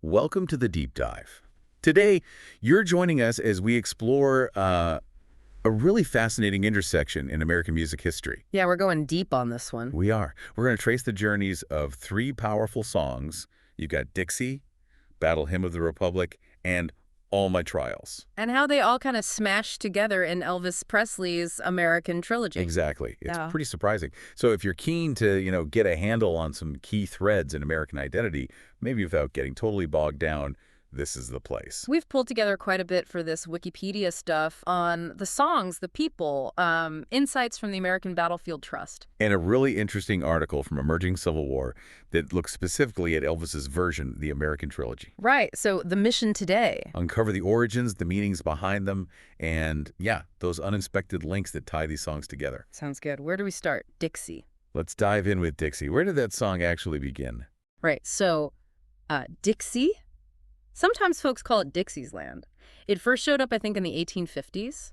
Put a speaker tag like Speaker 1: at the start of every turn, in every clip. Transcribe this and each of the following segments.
Speaker 1: welcome to the Deep Dive. Today, you're joining us as we explore a really fascinating intersection in American music history.
Speaker 2: Yeah, we're going deep on this one.
Speaker 1: We are. We're going to trace the journeys of three powerful songs. You've got Dixie, Battle Hymn of the Republic, and All My Trials.
Speaker 2: And how they all kind of smashed together in Elvis Presley's American Trilogy.
Speaker 1: Exactly. It's
Speaker 2: Yeah.
Speaker 1: pretty surprising. So if you're keen to, get a handle on some key threads in American identity, maybe without getting totally bogged down, this is the place.
Speaker 2: We've pulled together quite a bit for this Wikipedia stuff on the songs, the people, insights from the American Battlefield Trust.
Speaker 1: And a really interesting article from Emerging Civil War that looks specifically at Elvis's version, the American Trilogy.
Speaker 2: Right, so the mission today.
Speaker 1: Uncover the origins, the meanings behind them, and yeah, those unexpected links that tie these songs together.
Speaker 2: Sounds good. Where do we start? Dixie.
Speaker 1: Let's dive in with Dixie. Where did that song actually begin?
Speaker 2: Right, so Dixie, sometimes folks call it Dixie's Land. It first showed up, I think, in the 1850s,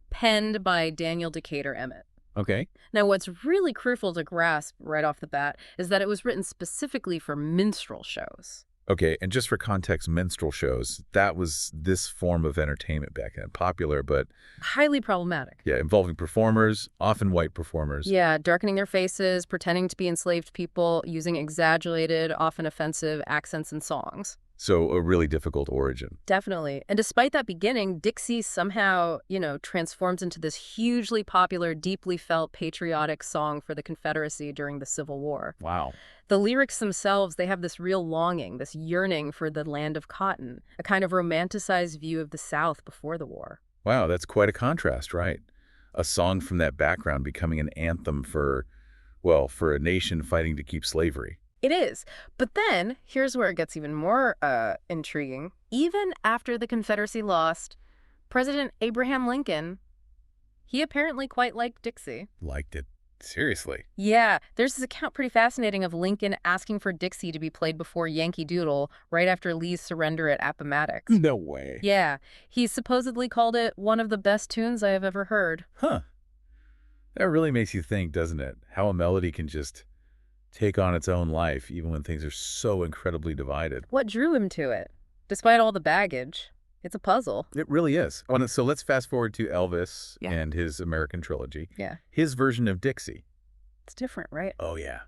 Speaker 2: penned by Daniel Decatur Emmett.
Speaker 1: Okay.
Speaker 2: Now, what's really crucial to grasp right off the bat is that it was written specifically for minstrel shows.
Speaker 1: Okay, and just for context, minstrel shows, that was this form of entertainment back then. Popular, but
Speaker 2: Highly problematic.
Speaker 1: yeah, involving performers, often white performers.
Speaker 2: Yeah, darkening their faces, pretending to be enslaved people, using exaggerated, often offensive accents and songs.
Speaker 1: So a really difficult origin.
Speaker 2: Definitely. And despite that beginning, Dixie somehow, transforms into this hugely popular, deeply felt patriotic song for the Confederacy during the Civil War.
Speaker 1: Wow.
Speaker 2: The lyrics themselves, they have this real longing, this yearning for the land of cotton, a kind of romanticized view of the South before the war.
Speaker 1: Wow, that's quite a contrast, right? A song from that background becoming an anthem for a nation fighting to keep slavery.
Speaker 2: It is. But then, here's where it gets even more intriguing. Even after the Confederacy lost, President Abraham Lincoln, he apparently quite liked Dixie.
Speaker 1: Liked it. Seriously.
Speaker 2: Yeah, there's this account pretty fascinating of Lincoln asking for Dixie to be played before Yankee Doodle right after Lee's surrender at Appomattox.
Speaker 1: No way.
Speaker 2: Yeah, he supposedly called it one of the best tunes I have ever heard.
Speaker 1: Huh. That really makes you think, doesn't it? How a melody can just take on its own life, even when things are so incredibly divided.
Speaker 2: What drew him to it? Despite all the baggage, it's a puzzle.
Speaker 1: It really is. So let's fast forward to Elvis
Speaker 2: Yeah.
Speaker 1: and his American Trilogy.
Speaker 2: Yeah,
Speaker 1: His version of Dixie.
Speaker 2: it's different, right?
Speaker 1: Oh, yeah.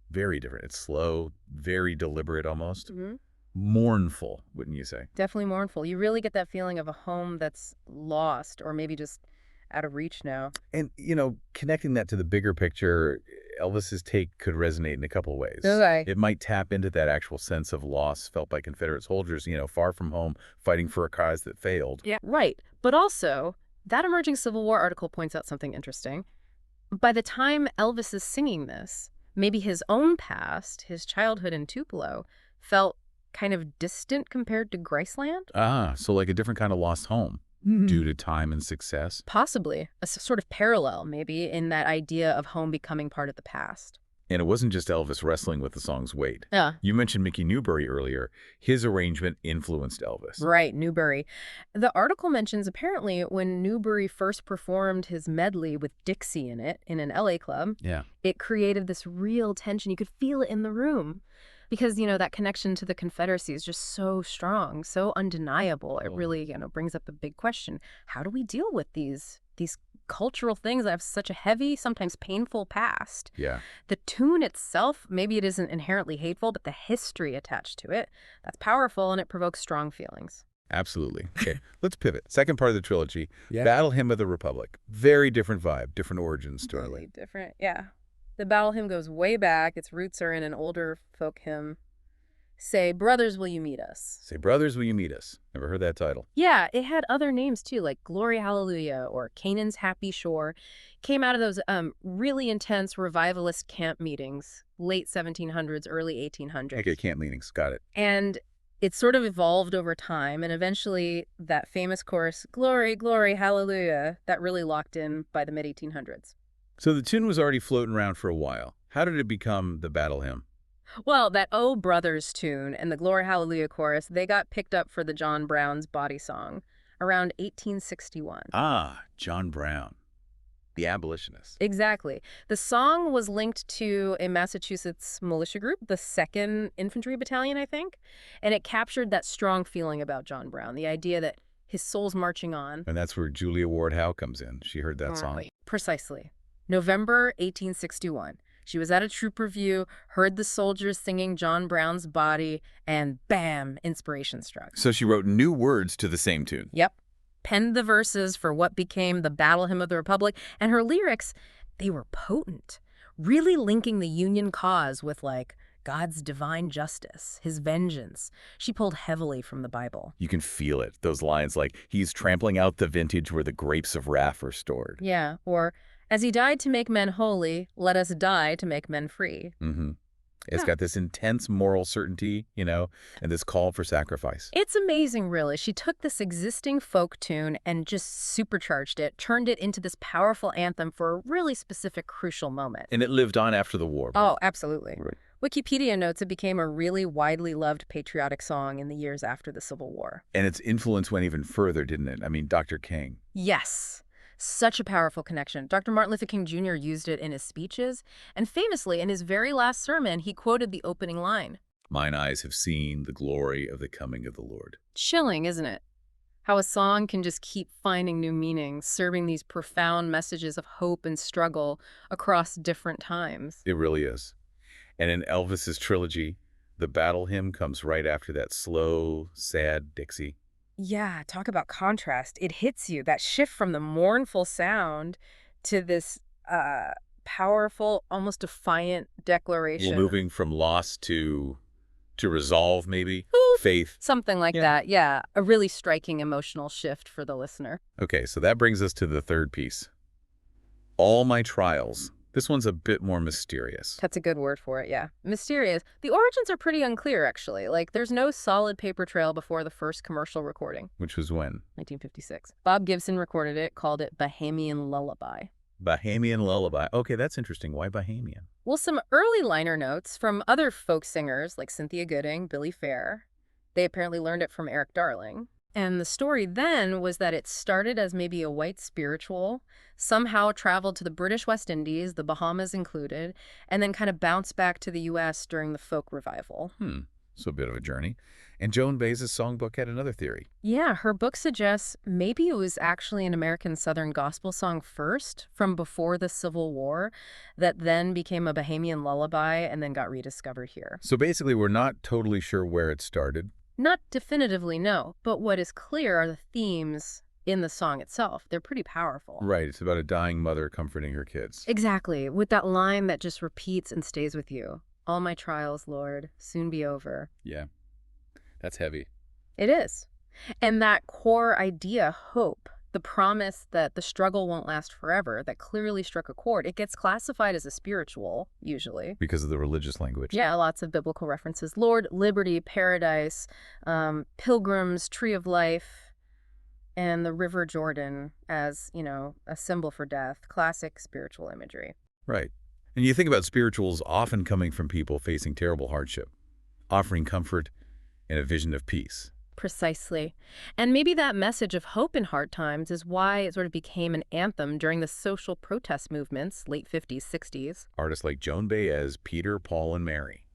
Speaker 1: Very different. It's slow, very deliberate almost.
Speaker 2: Mm-hmm.
Speaker 1: Mournful, wouldn't you say?
Speaker 2: Definitely mournful. You really get that feeling of a home that's lost or maybe just out of reach now.
Speaker 1: And, connecting that to the bigger picture, Elvis's take could resonate in a couple of ways.
Speaker 2: Okay.
Speaker 1: It might tap into that actual sense of loss felt by Confederate soldiers, far from home, fighting for a cause that failed.
Speaker 2: Yeah. Right. But also, that Emerging Civil War article points out something interesting. By the time Elvis is singing this, maybe his own past, his childhood in Tupelo, felt kind of distant compared to Graceland?
Speaker 1: Ah, so like a different kind of lost home due to time and success.
Speaker 2: Possibly. A sort of parallel, maybe, in that idea of home becoming part of the past.
Speaker 1: And it wasn't just Elvis wrestling with the song's weight.
Speaker 2: Yeah.
Speaker 1: You mentioned Mickey Newbury earlier. His arrangement influenced Elvis.
Speaker 2: Right, Newbury. The article mentions apparently when Newbury first performed his medley with Dixie in it in an LA club,
Speaker 1: Yeah.
Speaker 2: it created this real tension. You could feel it in the room because, that connection to the Confederacy is just so strong, so undeniable. It really, brings up a big question. How do we deal with these cultural things that have such a heavy, sometimes painful past?
Speaker 1: Yeah.
Speaker 2: The tune itself, maybe it isn't inherently hateful, but the history attached to it, that's powerful and it provokes strong feelings.
Speaker 1: Absolutely. Okay, let's pivot. Second part of the trilogy,
Speaker 3: Yeah.
Speaker 1: Battle Hymn of the Republic. Very different vibe, different origin story.
Speaker 2: Totally different, yeah. The battle hymn goes way back. Its roots are in an older folk hymn. Say, brothers, will you meet us?
Speaker 1: Say, brothers, will you meet us? Never heard that title.
Speaker 2: Yeah, it had other names too, like Glory Hallelujah or Canaan's Happy Shore. Came out of those really intense revivalist camp meetings, late 1700s, early 1800s.
Speaker 1: Okay, camp meetings. Got it.
Speaker 2: And it sort of evolved over time, and eventually that famous chorus, Glory, Glory, Hallelujah, that really locked in by the mid-1800s.
Speaker 1: So the tune was already floating around for a while. How did it become the battle hymn?
Speaker 2: Well, that Oh Brothers tune and the Glory Hallelujah chorus, they got picked up for the John Brown's Body Song around 1861.
Speaker 1: Ah, John Brown. The abolitionists.
Speaker 2: Exactly. The song was linked to a Massachusetts militia group, the 2nd Infantry Battalion, I think, and it captured that strong feeling about John Brown, the idea that his soul's marching on.
Speaker 1: And that's where Julia Ward Howe comes in. She heard that song.
Speaker 2: Precisely. November 1861. She was at a troop review, heard the soldiers singing John Brown's Body, and bam, inspiration struck.
Speaker 1: So she wrote new words to the same tune.
Speaker 2: Yep. Penned the verses for what became the Battle Hymn of the Republic, and her lyrics, they were potent, really linking the Union cause with, like, God's divine justice, his vengeance. She pulled heavily from the Bible.
Speaker 1: You can feel it. Those lines like, he's trampling out the vintage where the grapes of wrath are stored.
Speaker 2: Yeah, or, as he died to make men holy, let us die to make men free.
Speaker 1: It's got this intense moral certainty, and this call for sacrifice.
Speaker 2: It's amazing, really. She took this existing folk tune and just supercharged it, turned it into this powerful anthem for a really specific, crucial moment.
Speaker 1: And it lived on after the war.
Speaker 2: Oh, absolutely.
Speaker 1: Right.
Speaker 2: Wikipedia notes it became a really widely loved patriotic song in the years after the Civil War.
Speaker 1: And its influence went even further, didn't it? I mean, Dr. King.
Speaker 2: Yes. Such a powerful connection. Dr. Martin Luther King Jr. used it in his speeches, and famously, in his very last sermon, he quoted the opening line.
Speaker 1: Mine eyes have seen the glory of the coming of the Lord.
Speaker 2: Chilling, isn't it? How a song can just keep finding new meanings, serving these profound messages of hope and struggle across different times.
Speaker 1: It really is. And in Elvis's trilogy, the battle hymn comes right after that slow, sad Dixie.
Speaker 2: Yeah, talk about contrast. It hits you, that shift from the mournful sound to this powerful, almost defiant declaration.
Speaker 1: Well, moving from loss to resolve, maybe, faith.
Speaker 2: Something like that, yeah. A really striking emotional shift for the listener.
Speaker 1: Okay, so that brings us to the third piece. All My Trials. This one's a bit more mysterious.
Speaker 2: That's a good word for it, yeah. Mysterious. The origins are pretty unclear, actually. Like, there's no solid paper trail before the first commercial recording.
Speaker 1: Which was when?
Speaker 2: 1956. Bob Gibson recorded it, called it Bahamian Lullaby.
Speaker 1: Bahamian Lullaby. Okay, that's interesting. Why Bahamian?
Speaker 2: Well, some early liner notes from other folk singers like Cynthia Gooding, Billy Fair. They apparently learned it from Eric Darling. And the story then was that it started as maybe a white spiritual, somehow traveled to the British West Indies, the Bahamas included, and then kind of bounced back to the U.S. during the folk revival.
Speaker 1: So a bit of a journey. And Joan Baez's songbook had another theory.
Speaker 2: Yeah, her book suggests maybe it was actually an American Southern gospel song first, from before the Civil War, that then became a Bahamian lullaby and then got rediscovered here.
Speaker 1: So basically, we're not totally sure where it started.
Speaker 2: Not definitively, no. But what is clear are the themes in the song itself. They're pretty powerful.
Speaker 1: Right. It's about a dying mother comforting her kids.
Speaker 2: Exactly. With that line that just repeats and stays with you. All my trials, Lord, soon be over.
Speaker 1: Yeah. That's heavy.
Speaker 2: It is. And that core idea, hope, the promise that the struggle won't last forever, that clearly struck a chord, it gets classified as a spiritual, usually.
Speaker 1: Because of the religious language.
Speaker 2: Yeah, lots of biblical references. Lord, liberty, paradise, pilgrims, tree of life, and the River Jordan as, a symbol for death. Classic spiritual imagery.
Speaker 1: Right. And you think about spirituals often coming from people facing terrible hardship, offering comfort and a vision of peace.
Speaker 2: Precisely. And maybe that message of hope in hard times is why it sort of became an anthem during the social protest movements, late 50s, 60s.
Speaker 1: Artists like Joan Baez, Peter, Paul, and Mary.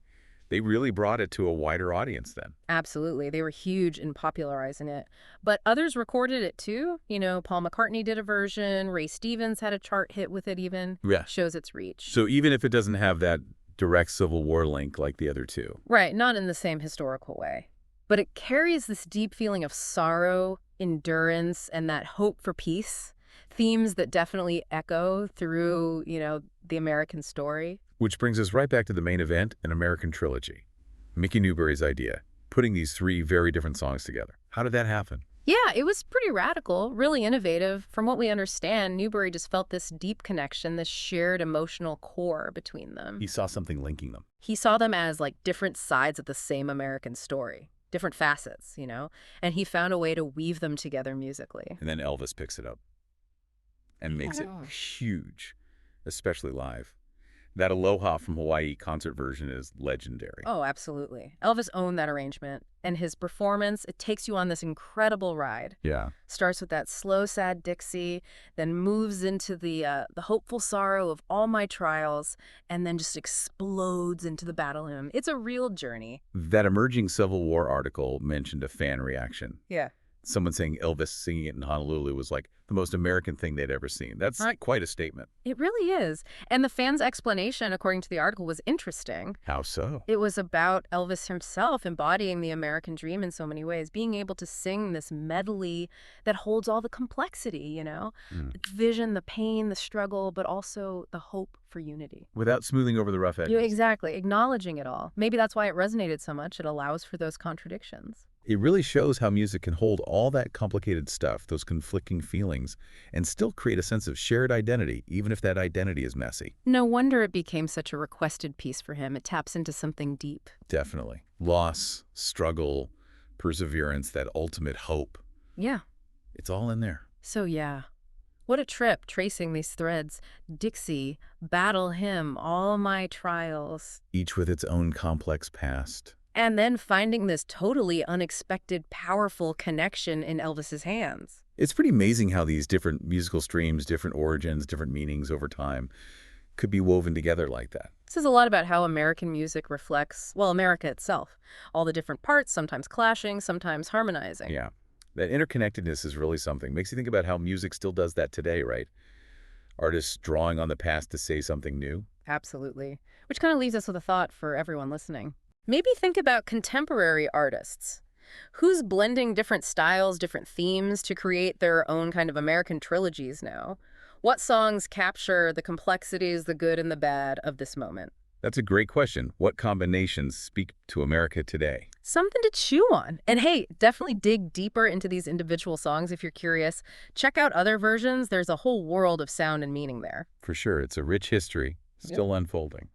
Speaker 1: They really brought it to a wider audience then.
Speaker 2: Absolutely. They were huge in popularizing it. But others recorded it too. Paul McCartney did a version. Ray Stevens had a chart hit with it even.
Speaker 1: Yeah.
Speaker 2: Shows its reach.
Speaker 1: So even if it doesn't have that direct Civil War link like the other two.
Speaker 2: Right. Not in the same historical way. But it carries this deep feeling of sorrow, endurance, and that hope for peace. Themes that definitely echo through, the American story.
Speaker 1: Which brings us right back to the main event, an American Trilogy. Mickey Newbury's idea, putting these three very different songs together. How did that happen?
Speaker 2: Yeah, it was pretty radical, really innovative. From what we understand, Newbury just felt this deep connection, this shared emotional core between them.
Speaker 1: He saw something linking them.
Speaker 2: He saw them as like different sides of the same American story. Different facets, and he found a way to weave them together musically.
Speaker 1: And then Elvis picks it up and makes it huge, especially live. That Aloha from Hawaii concert version is legendary.
Speaker 2: Oh, absolutely. Elvis owned that arrangement, and his performance, it takes you on this incredible ride.
Speaker 1: Yeah.
Speaker 2: Starts with that slow, sad Dixie, then moves into the hopeful sorrow of all my trials, and then just explodes into the battle hymn. It's a real journey.
Speaker 1: That emerging Civil War article mentioned a fan reaction.
Speaker 2: Yeah.
Speaker 1: Someone saying Elvis singing it in Honolulu was like the most American thing they'd ever seen. That's quite a statement.
Speaker 2: It really is. And the fans' explanation, according to the article, was interesting.
Speaker 1: How so?
Speaker 2: It was about Elvis himself embodying the American dream in so many ways, being able to sing this medley that holds all the complexity,
Speaker 1: Mm.
Speaker 2: the vision, the pain, the struggle, but also the hope for unity.
Speaker 1: Without smoothing over the rough edges.
Speaker 2: Yeah, exactly. Acknowledging it all. Maybe that's why it resonated so much. It allows for those contradictions.
Speaker 1: It really shows how music can hold all that complicated stuff, those conflicting feelings, and still create a sense of shared identity, even if that identity is messy.
Speaker 2: No wonder it became such a requested piece for him. It taps into something deep.
Speaker 1: Definitely. Loss, struggle, perseverance, that ultimate hope.
Speaker 2: Yeah.
Speaker 1: It's all in there.
Speaker 2: So yeah. What a trip tracing these threads. Dixie, battle hymn, all my trials.
Speaker 1: Each with its own complex past.
Speaker 2: And then finding this totally unexpected, powerful connection in Elvis's hands.
Speaker 1: It's pretty amazing how these different musical streams, different origins, different meanings over time could be woven together like that.
Speaker 2: This is a lot about how American music reflects, well, America itself. All the different parts, sometimes clashing, sometimes harmonizing.
Speaker 1: Yeah. That interconnectedness is really something. Makes you think about how music still does that today, right? Artists drawing on the past to say something new.
Speaker 2: Absolutely. Which kind of leaves us with a thought for everyone listening. Maybe think about contemporary artists. Who's blending different styles, different themes to create their own kind of American trilogies now? What songs capture the complexities, the good and the bad of this moment?
Speaker 1: That's a great question. What combinations speak to America today?
Speaker 2: Something to chew on. And hey, definitely dig deeper into these individual songs if you're curious. Check out other versions. There's a whole world of sound and meaning there.
Speaker 1: For sure, it's a rich history, still unfolding.